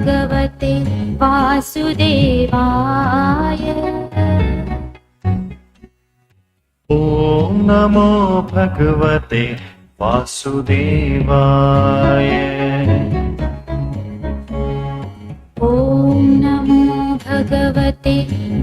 भगवते वासुदेवाय। ॐ नमो भगवते वासुदेवाय। ॐ नमो भगवते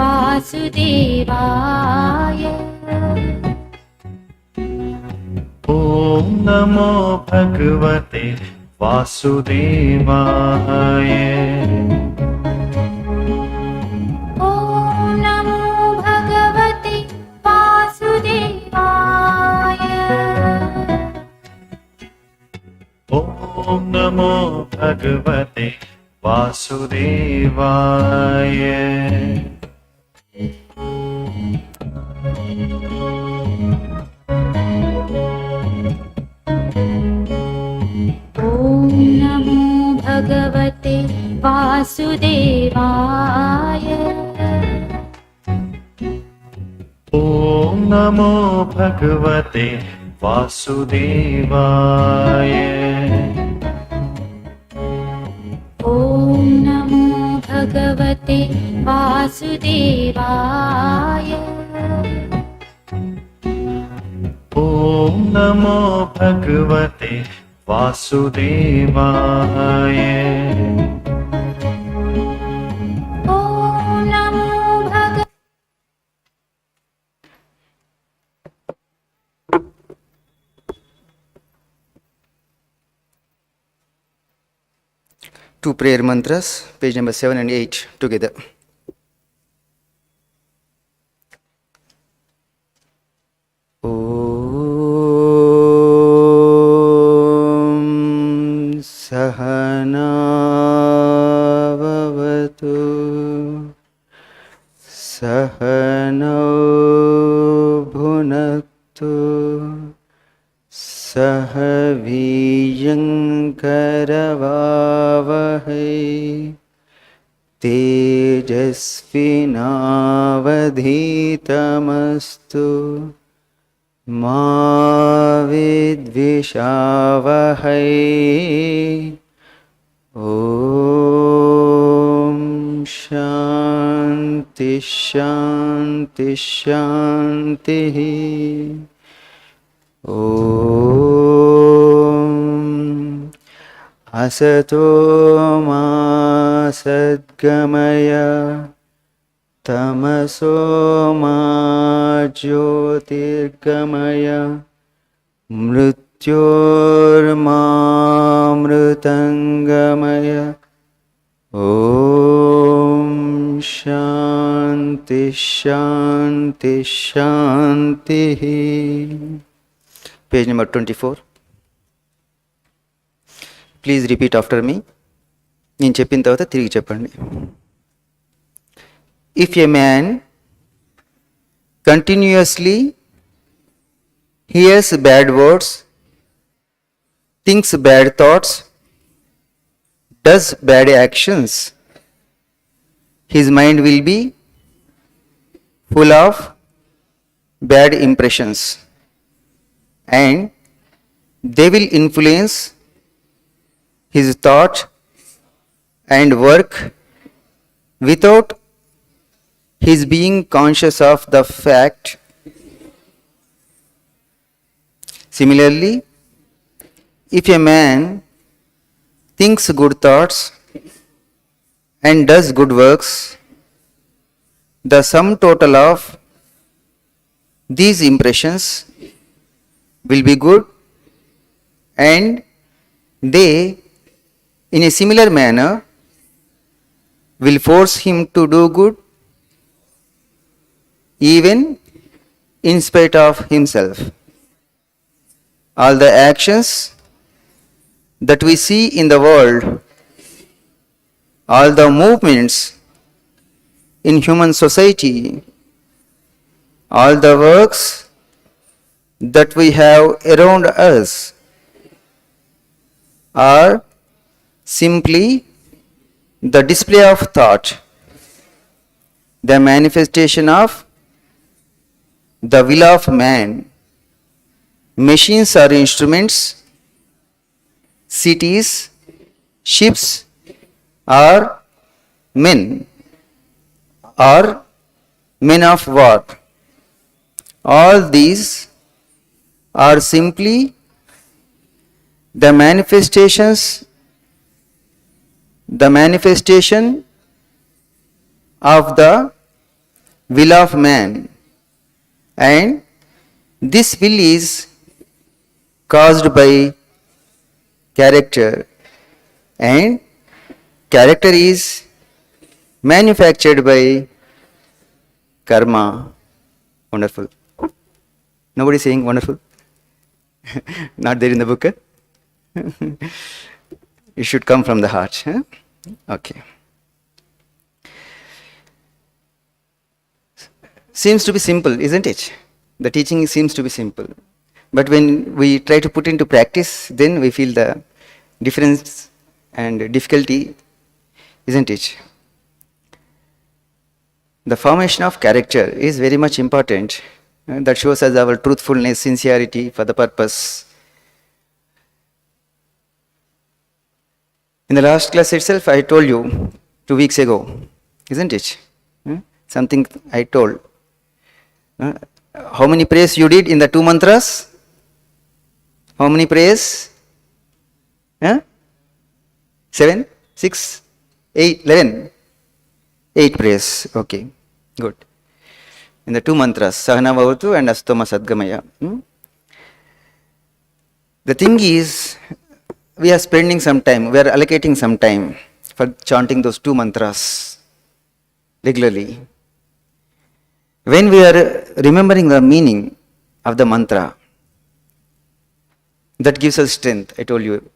वासुदेवाय। ॐ नमो भगवते वासुदेवाय। ॐ नमो भगवते वासुदेवाय। ॐ नमो भगवते वासुदेवाय। भगवते वासुदेवाय। ॐ नमो भगवते वासुदेवाय। ॐ नमो भगवते वासुदेवाय। ॐ नमो भगवते वासुदेवाय। ॐ नमो Two prayer mantras, page number 7 and 8 together. Om Sahana Vavatu Sahano Bhunaktu Sahaviyankaravavahai Tejasvinavadhitamastu Ma vidvishavahai. Om Shanti Shanti Shanti. Om Asato Ma Sadgamaya Tamaso Ma Jyotirgamaya Mrityor Ma Mritangamaya. Om Shanti Shanti Shanti. Page number 24. Please repeat after me. నేను చెప్పిన తర్వాత తిరిగి చెప్పండి. If a man continuously hears bad words, thinks bad thoughts, does bad actions, his mind will be full of bad impressions and they will influence his thought and work without his being conscious of the fact. Similarly, if a man thinks good thoughts and does good works, the sum total of these impressions will be good and they, in a similar manner, will force him to do good even in spite of himself. All the actions that we see in the world, all the movements in human society, all the works that we have around us are simply the display of thought, the manifestation of the will of man. Machines are instruments, cities, ships or men or men of war. All these are simply the manifestation of the will of man, and this will is caused by character, and character is manufactured by karma. Wonderful. Nobody saying wonderful? Not there in the book. It should come from the heart. Huh? Okay. Seems to be simple, isn't it? The teaching seems to be simple. But when we try to put into practice, then we feel the difference and difficulty, isn't it? The formation of character is very much important. That shows us our truthfulness, sincerity for the purpose. In the last class itself, I told you 2 weeks ago, isn't it? Something I told. How many prayers you did in the 2 mantras? How many prayers? 7, 6, 8, 11. 8 prayers. Okay, good. In the 2 mantras, Sahana Bhavatu and Astoma Sadgamaya. The thing is, we are spending some time, we are allocating some time for chanting those 2 mantras regularly. When we are remembering the meaning of the mantra, that gives us strength. I told you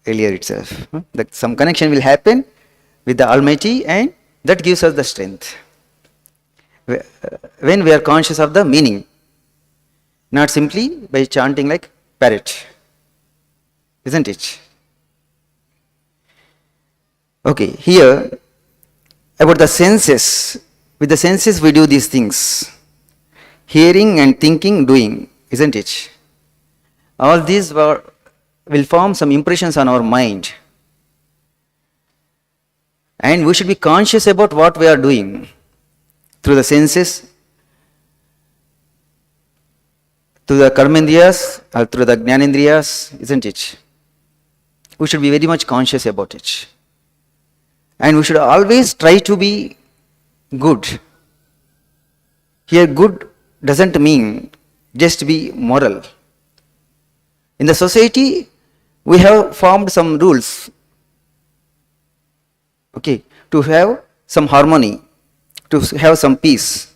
earlier itself. That some connection will happen with the Almighty, and that gives us the strength. When we are conscious of the meaning, not simply by chanting like parrot, isn't it? Okay, here about the senses. With the senses we do these things. Hearing and thinking, doing, isn't it? All these will form some impressions on our mind. And we should be conscious about what we are doing through the senses, through the karmendriyas, or through the jnanendriyas, isn't it? We should be very much conscious about it. And we should always try to be good. Here, good doesn't mean just be moral. In the society, we have formed some rules, okay, to have some harmony, to have some peace,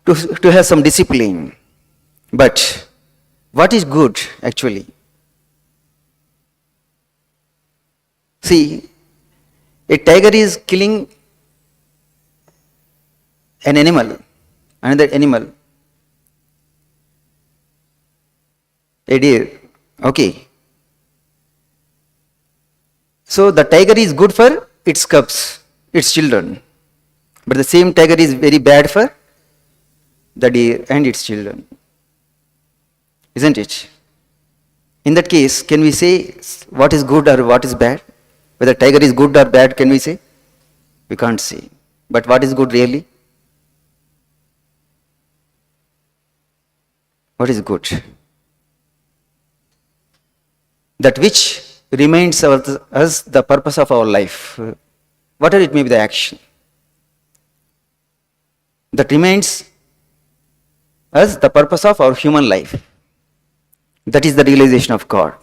to have some discipline. But what is good actually? See, a tiger is killing an animal, another animal, a deer, okay. So the tiger is good for its cubs, its children, but the same tiger is very bad for the deer and its children, isn't it? In that case, can we say what is good or what is bad? Whether tiger is good or bad, can we say? We can't say. But what is good really? What is good? That which remains us the purpose of our life, whatever it may be the action, that remains us the purpose of our human life. That is the realization of God,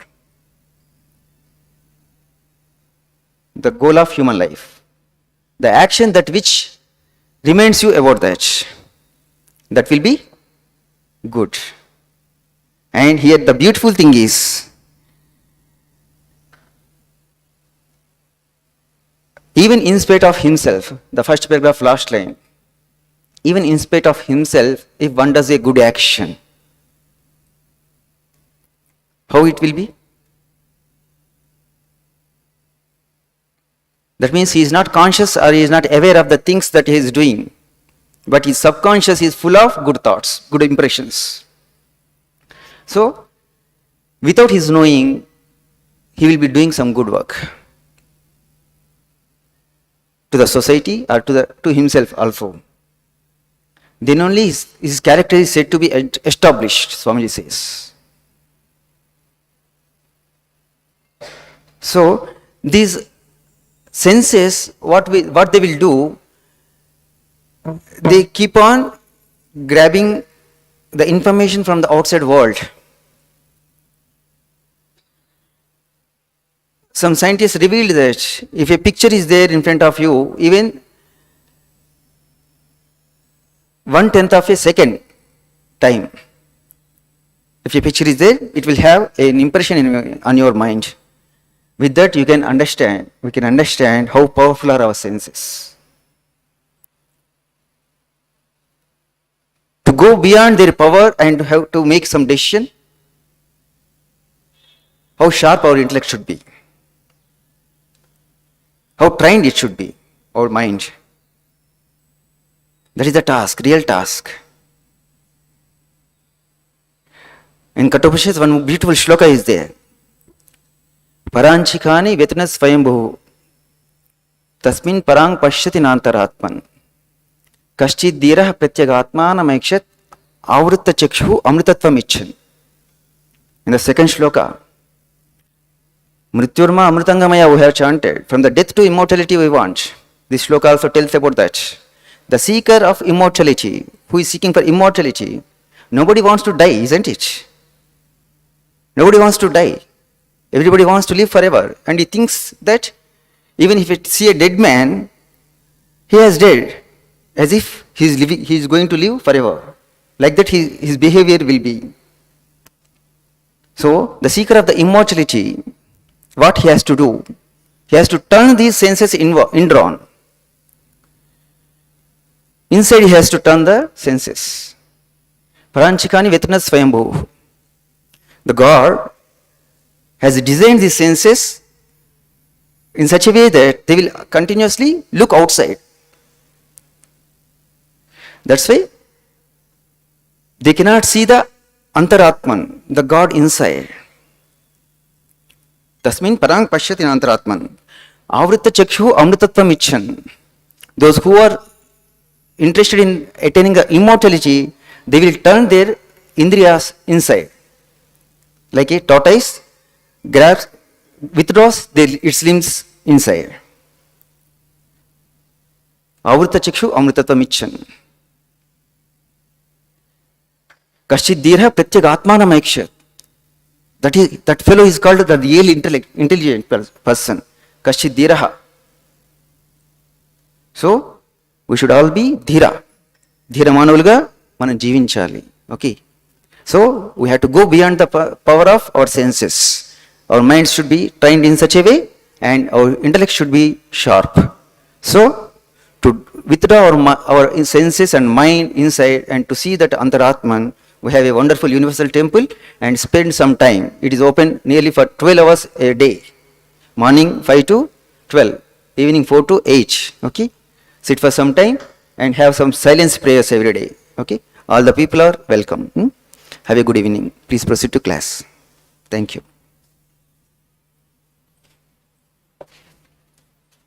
the goal of human life. The action that which reminds you about that will be good. And here the beautiful thing is, even in spite of himself, the first paragraph, last line, even in spite of himself, if one does a good action, how it will be? That means he is not conscious or he is not aware of the things that he is doing, but his subconscious is full of good thoughts, good impressions. So, without his knowing, he will be doing some good work. to the society or to himself also. Then only his character is said to be established, Swamiji says. So these senses, what they will do, they keep on grabbing the information from the outside world. Some scientists revealed that if a picture is there in front of you, even 1/10 of a second time, if a picture is there, it will have an impression on your mind. With that, we can understand how powerful are our senses. To go beyond their power and have to make some decision, how sharp our intellect should be, how trained it should be, our mind. That is the task, real task. In Kathopanishad, one beautiful shloka is there. Paranchikani vetana swayambhu tasmin parang pashyati nantaratman kaschid dhirah pratyagatmanam aikshat avritta chakshu amritatvam icchan. In the second shloka, Mrityurma Amritangamaya we have chanted. From the death to immortality we want. This shloka also tells about that. The seeker of immortality, who is seeking for immortality, nobody wants to die, isn't it? Nobody wants to die. Everybody wants to live forever. And he thinks that even if you see a dead man, he has died, as if he is going to live forever. Like that his behavior will be. So, the seeker of the immortality, what he has to do? He has to turn these senses indrawn. Inside he has to turn the senses. Paranchikani vetana swayambhu. The God has designed these senses in such a way that they will continuously look outside. That's why they cannot see the antaratman, the God inside. Tasmin parang pashyati antaratman. Avritta chakshu amritatvam icchan. Those who are interested in attaining the immortality, they will turn their indriyas inside. Like a tortoise withdraws its limbs inside. Avritta chakshu amritatvam icchan. Kaschid dhirah pratyagatmanam aikshat. That fellow is called the real intelligent person. Kaschid dhiraha. So, we should all be dhira. Dhira manavulga మనం జీవించాలి. Okay. So, we have to go beyond the power of our senses. Our minds should be trained in such a way and our intellect should be sharp. So, to withdraw our senses and mind inside and to see that Antaratman, we have a wonderful universal temple and spend some time. It is open nearly for 12 hours a day. Morning 5 to 12, evening 4 to 8. Okay. Sit for some time and have some silence prayers every day. Okay. All the people are welcome. Have a good evening. Please proceed to class. Thank you.